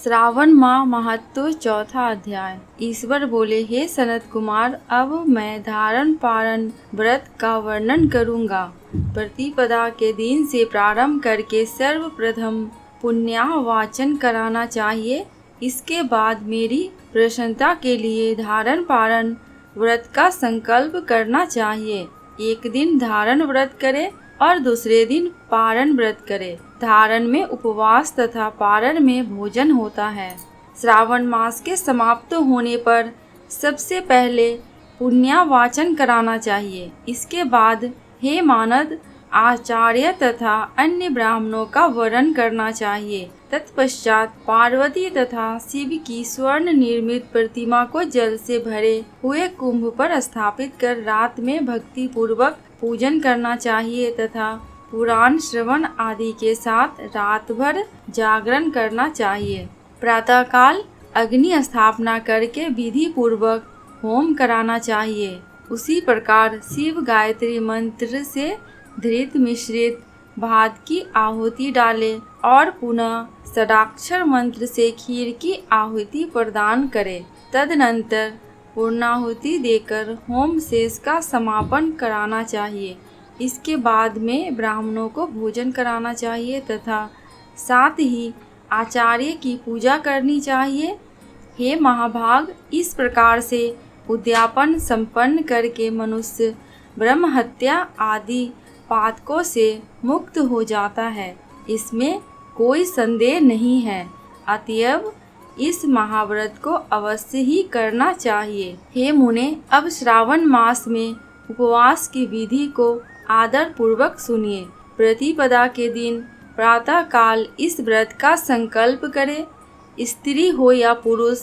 श्रावण माह महत्व चौथा अध्याय। ईश्वर बोले, हे सनत कुमार, अब मैं धारण पारण व्रत का वर्णन करूँगा। प्रतिपदा के दिन से प्रारंभ करके सर्वप्रथम पुण्याहवाचन कराना चाहिए। इसके बाद मेरी प्रसन्नता के लिए धारण पारण व्रत का संकल्प करना चाहिए। एक दिन धारण व्रत करे और दूसरे दिन पारण व्रत करे। धारण में उपवास तथा पारण में भोजन होता है। श्रावण मास के समाप्त होने पर सबसे पहले पुण्यावाचन कराना चाहिए। इसके बाद हे मानद आचार्य तथा अन्य ब्राह्मणों का वरण करना चाहिए। तत्पश्चात पार्वती तथा शिव की स्वर्ण निर्मित प्रतिमा को जल से भरे हुए कुंभ पर स्थापित कर रात में भक्ति पूर्वक पूजन करना चाहिए तथा पुराण श्रवण आदि के साथ रात भर जागरण करना चाहिए। प्रातःकाल अग्नि स्थापना करके विधि पूर्वक होम कराना चाहिए। उसी प्रकार शिव गायत्री मंत्र से धृत मिश्रित भात की आहुति डाले और पुनः षडाक्षर मंत्र से खीर की आहुति प्रदान करे। तदनंतर पूर्णाहुति देकर होम शेष का समापन कराना चाहिए। इसके बाद में ब्राह्मणों को भोजन कराना चाहिए तथा साथ ही आचार्य की पूजा करनी चाहिए। हे महाभाग, इस प्रकार से उद्यापन संपन्न करके मनुष्य ब्रह्म हत्या आदि पातकों से मुक्त हो जाता है, इसमें कोई संदेह नहीं है। अतएव इस महाव्रत को अवश्य ही करना चाहिए। हे मुने, अब श्रावण मास में उपवास की विधि को आदर पूर्वक सुनिए। प्रतिपदा के दिन प्रातः काल इस व्रत का संकल्प करे। स्त्री हो या पुरुष,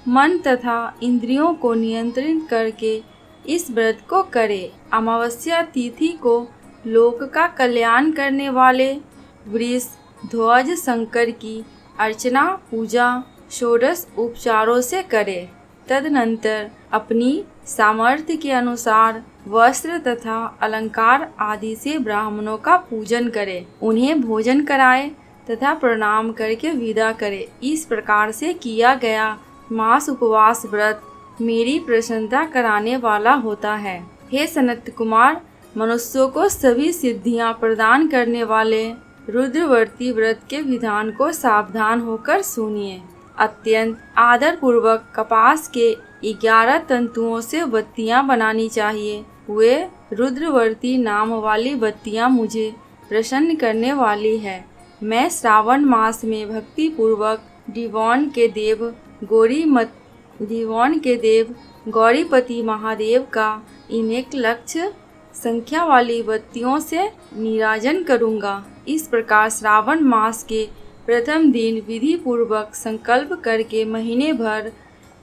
मन तथा इंद्रियों को नियंत्रित करके इस व्रत को करे। अमावस्या तिथि को लोक का कल्याण करने वाले वृष ध्वज शंकर की अर्चना पूजा षोडश उपचारों से करे। तदनंतर अपनी सामर्थ्य के अनुसार वस्त्र तथा अलंकार आदि से ब्राह्मणों का पूजन करे। उन्हें भोजन कराए तथा प्रणाम करके विदा करे। इस प्रकार से किया गया मास उपवास व्रत मेरी प्रसन्नता कराने वाला होता है। हे सनत कुमार, मनुष्यों को सभी सिद्धियां प्रदान करने वाले रुद्रवर्ती व्रत के विधान को सावधान होकर सुनिए। अत्यंत आदर पूर्वक कपास के 11 तंतुओं से बत्तियां बनानी चाहिए। वे रुद्रवर्ती नाम वाली बत्तियां मुझे प्रसन्न करने वाली है। मैं श्रावण मास में भक्ति पूर्वक दिवान के देव गौरीपति महादेव का इन 1 लक्ष संख्या वाली बत्तियों से नीराजन करूँगा। इस प्रकार श्रावण मास के प्रथम दिन विधि पूर्वक संकल्प करके महीने भर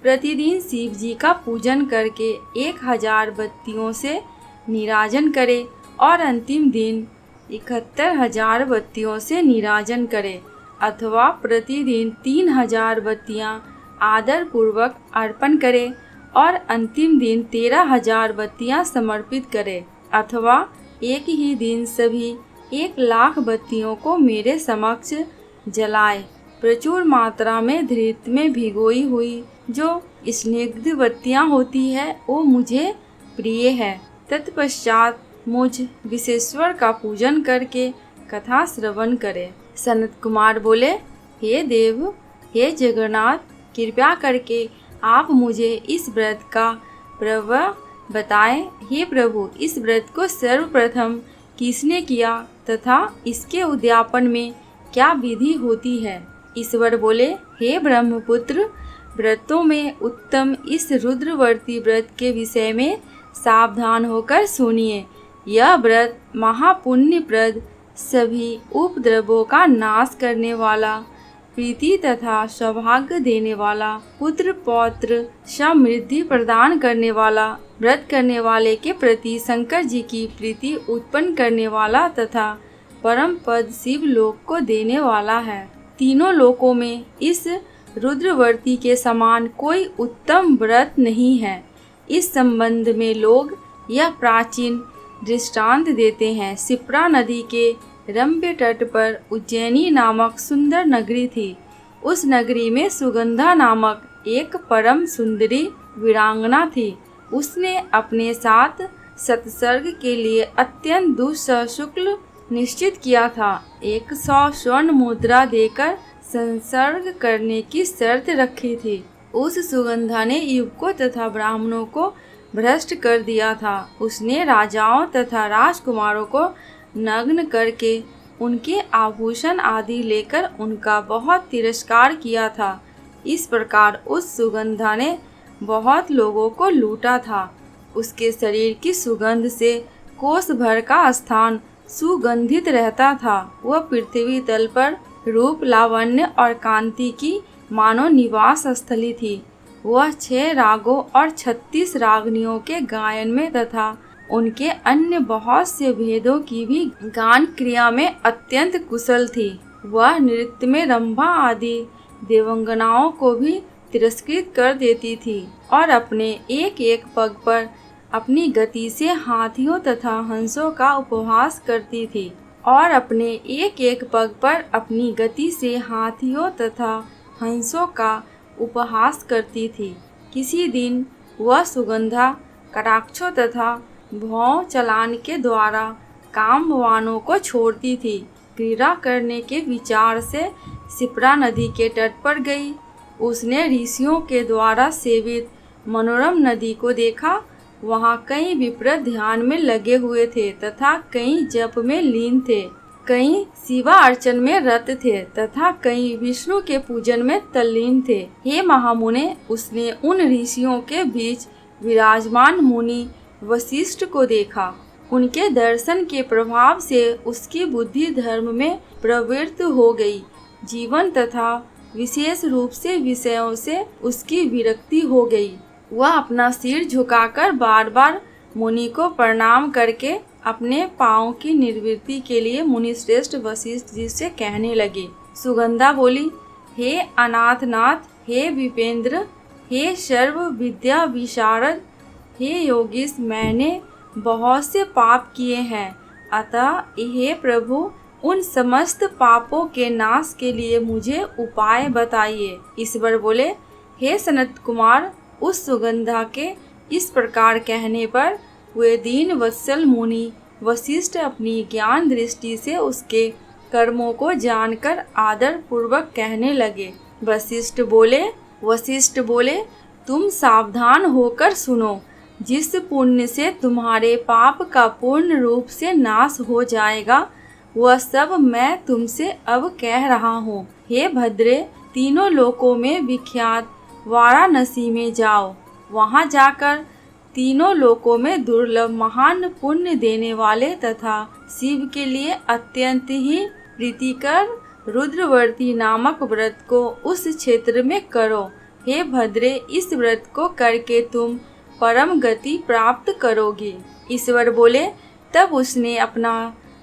प्रतिदिन शिव जी का पूजन करके 1000 बत्तियों से नीराजन करे और अंतिम दिन 71,000 बत्तियों से नीराजन करे, अथवा प्रतिदिन 3000 बत्तियां आदर पूर्वक अर्पण करे और अंतिम दिन 13,000 बत्तियां समर्पित करे, अथवा एक ही दिन सभी 1,00,000 बत्तियों को मेरे समक्ष जलाए। प्रचुर मात्रा में धृत में भिगोई हुई जो स्निग्ध बत्तियां होती है वो मुझे प्रिय है। तत्पश्चात मुझ विशेश्वर का पूजन करके कथा श्रवण करे। सनत कुमार बोले, हे देव, हे जगन्नाथ, कृपया करके आप मुझे इस व्रत का प्रभाव बताएं। हे प्रभु, इस व्रत को सर्वप्रथम किसने किया तथा इसके उद्यापन में क्या विधि होती है? ईश्वर बोले, हे ब्रह्मपुत्र, व्रतों में उत्तम इस रुद्रवर्ती व्रत के विषय में सावधान होकर सुनिए। यह व्रत महापुण्यप्रद, सभी उपद्रवों का नाश करने वाला, प्रीति तथा सौभाग्य देने वाला, पुत्र पौत्र समृद्धि प्रदान करने वाला, व्रत करने वाले के प्रति शंकर जी की प्रीति उत्पन्न करने वाला तथा परम पद शिव लोक को देने वाला है। तीनों लोकों में इस रुद्रवर्ती के समान कोई उत्तम व्रत नहीं है। इस संबंध में लोग यह प्राचीन दृष्टांत देते हैं। शिप्रा नदी के रम्य तट पर उज्जैनी नामक सुंदर नगरी थी। उस नगरी में सुगंधा नामक एक परम सुंदरी वीरांगना थी। उसने अपने साथ सत्सर्ग के लिए अत्यंत दुस्सह शुक्ल निश्चित किया था। 100 स्वर्ण मुद्रा देकर संसर्ग करने की शर्त रखी थी। उस सुगंधा ने युवकों तथा ब्राह्मणों को भ्रष्ट कर दिया था। उसने राजाओं तथा राजकुमारों को नग्न करके उनके आभूषण आदि लेकर उनका बहुत तिरस्कार किया था। इस प्रकार उस सुगंधा ने बहुत लोगों को लूटा था। उसके शरीर की सुगंध से कोस भर का स्थान सुगंधित रहता था। वह पृथ्वी तल पर रूप, लावण्य और कांति की मानो निवास स्थली थी। वह 6 रागों और 36 रागनियों के गायन में तथा उनके अन्य बहुत से भेदों की भी गान क्रिया में अत्यंत कुशल थी। वह नृत्य में रंभा आदि देवंगनाओं को भी तिरस्कृत कर देती थी और अपने एक एक पग पर अपनी गति से हाथियों तथा हंसों का उपहास करती थी और अपने एक एक पग पर अपनी गति से हाथियों तथा हंसों का उपहास करती थी। किसी दिन वह सुगंधा कटाक्षों तथा भौं चलान के द्वारा कामवानों को छोड़ती थी। क्रीड़ा करने के विचार से शिप्रा नदी के तट पर गई। उसने ऋषियों के द्वारा सेवित मनोरम नदी को देखा। वहाँ कई विप्र ध्यान में लगे हुए थे तथा कई जप में लीन थे, कई शिवा अर्चन में रत थे तथा कई विष्णु के पूजन में तल्लीन थे। हे महामुने, उसने उन ऋषियों के बीच विराजमान मुनि वशिष्ठ को देखा। उनके दर्शन के प्रभाव से उसकी बुद्धि धर्म में प्रवृत्त हो गई। जीवन तथा विशेष रूप से विषयों से उसकी विरक्ति हो गई। वह अपना सिर झुकाकर बार बार मुनि को प्रणाम करके अपने पाँव की निवृत्ति के लिए मुनि श्रेष्ठ वशिष्ठ जी से कहने लगे। सुगंधा बोली, हे अनाथनाथ, हे विपेंद्र, हे सर्व विद्या विशारद, हे योगीश, मैंने बहुत से पाप किए हैं। अतः हे प्रभु, उन समस्त पापों के नाश के लिए मुझे उपाय बताइए। ईश्वर बोले, हे सनत कुमार, उस सुगंधा के इस प्रकार कहने पर वे दीन वत्सल मुनि वशिष्ठ अपनी ज्ञान दृष्टि से उसके कर्मों को जानकर आदर पूर्वक कहने लगे। वशिष्ठ बोले, तुम सावधान होकर सुनो। जिस पुण्य से तुम्हारे पाप का पूर्ण रूप से नाश हो जाएगा, वह सब मैं तुमसे अब कह रहा हूँ। हे भद्रे, तीनों लोकों में विख्यात वाराणसी में जाओ। वहाँ जाकर तीनों लोकों में दुर्लभ महान पुण्य देने वाले तथा शिव के लिए अत्यंत ही प्रीतिकर रुद्रवर्ती नामक व्रत को उस क्षेत्र में करो। हे भद्रे, इस व्रत को करके तुम परम गति प्राप्त करोगे। ईश्वर बोले, तब उसने अपना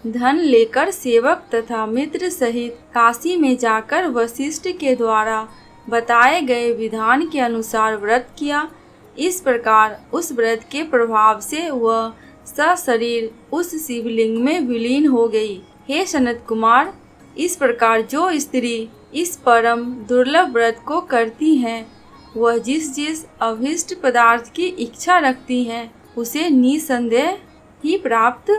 धन लेकर सेवक तथा मित्र सहित काशी में जाकर वशिष्ठ के द्वारा बताए गए विधान के अनुसार व्रत किया। इस प्रकार उस व्रत के प्रभाव से वह सशरीर उस शिवलिंग में विलीन हो गई। हे सनत कुमार, इस प्रकार जो स्त्री इस परम दुर्लभ व्रत को करती हैं, वह जिस जिस अभीष्ट पदार्थ की इच्छा रखती हैं, उसे निसंदेह ही प्राप्त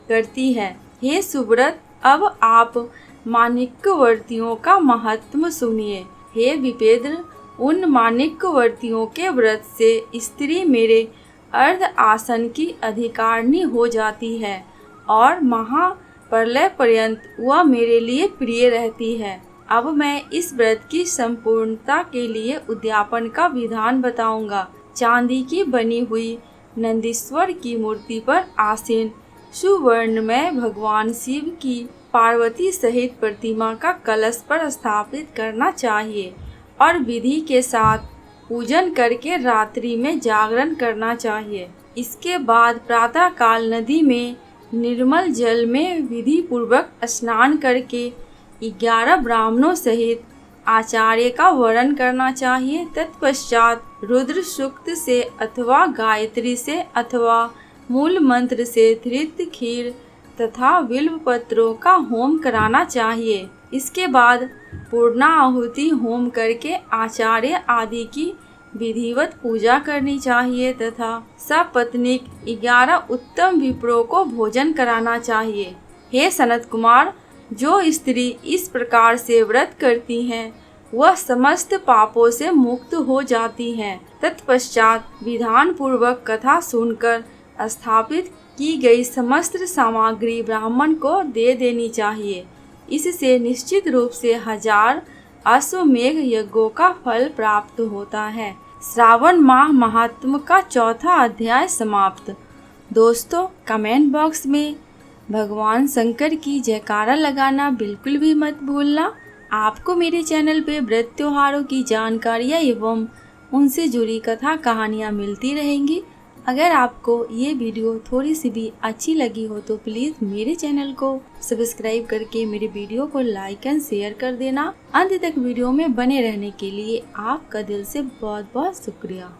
करती है। हे सुव्रत, अब आप माणिक्यवर्तियों का महात्म सुनिए। हे विपेंद्र, उन माणिक्यवर्तियों के व्रत से स्त्री मेरे अर्ध आसन की अधिकारिणी हो जाती है और महाप्रलय पर्यंत वह मेरे लिए प्रिय रहती है। अब मैं इस व्रत की संपूर्णता के लिए उद्यापन का विधान बताऊंगा। चांदी की बनी हुई नंदीश्वर की मूर्ति पर आसीन सुवर्ण में भगवान शिव की पार्वती सहित प्रतिमा का कलश पर स्थापित करना चाहिए और विधि के साथ पूजन करके रात्रि में जागरण करना चाहिए। इसके बाद प्रातः काल नदी में निर्मल जल में विधि पूर्वक स्नान करके 11 ब्राह्मणों सहित आचार्य का वरण करना चाहिए। तत्पश्चात रुद्र सूक्त से अथवा गायत्री से अथवा मूल मंत्र से धृत खीर तथा बिल्व पत्रों का होम कराना चाहिए। इसके बाद पूर्णाहुति होम करके आचार्य आदि की विधिवत पूजा करनी चाहिए तथा सपत्नीक 11 उत्तम विप्रों को भोजन कराना चाहिए। हे सनत कुमार, जो स्त्री इस प्रकार से व्रत करती हैं वह समस्त पापों से मुक्त हो जाती हैं। तत्पश्चात विधान पूर्वक कथा सुनकर स्थापित की गई समस्त सामग्री ब्राह्मण को दे देनी चाहिए। इससे निश्चित रूप से 1000 अश्वमेघ यज्ञों का फल प्राप्त होता है। श्रावण माह महात्म का चौथा अध्याय समाप्त। दोस्तों, कमेंट बॉक्स में भगवान शंकर की जयकारा लगाना बिल्कुल भी मत भूलना। आपको मेरे चैनल पे व्रत त्योहारों की जानकारियाँ एवं उनसे जुड़ी कथा कहानियाँ मिलती रहेंगी। अगर आपको ये वीडियो थोड़ी सी भी अच्छी लगी हो तो प्लीज़ मेरे चैनल को सब्सक्राइब करके मेरे वीडियो को लाइक एंड शेयर कर देना। अंत तक वीडियो में बने रहने के लिए आपका दिल से बहुत बहुत शुक्रिया।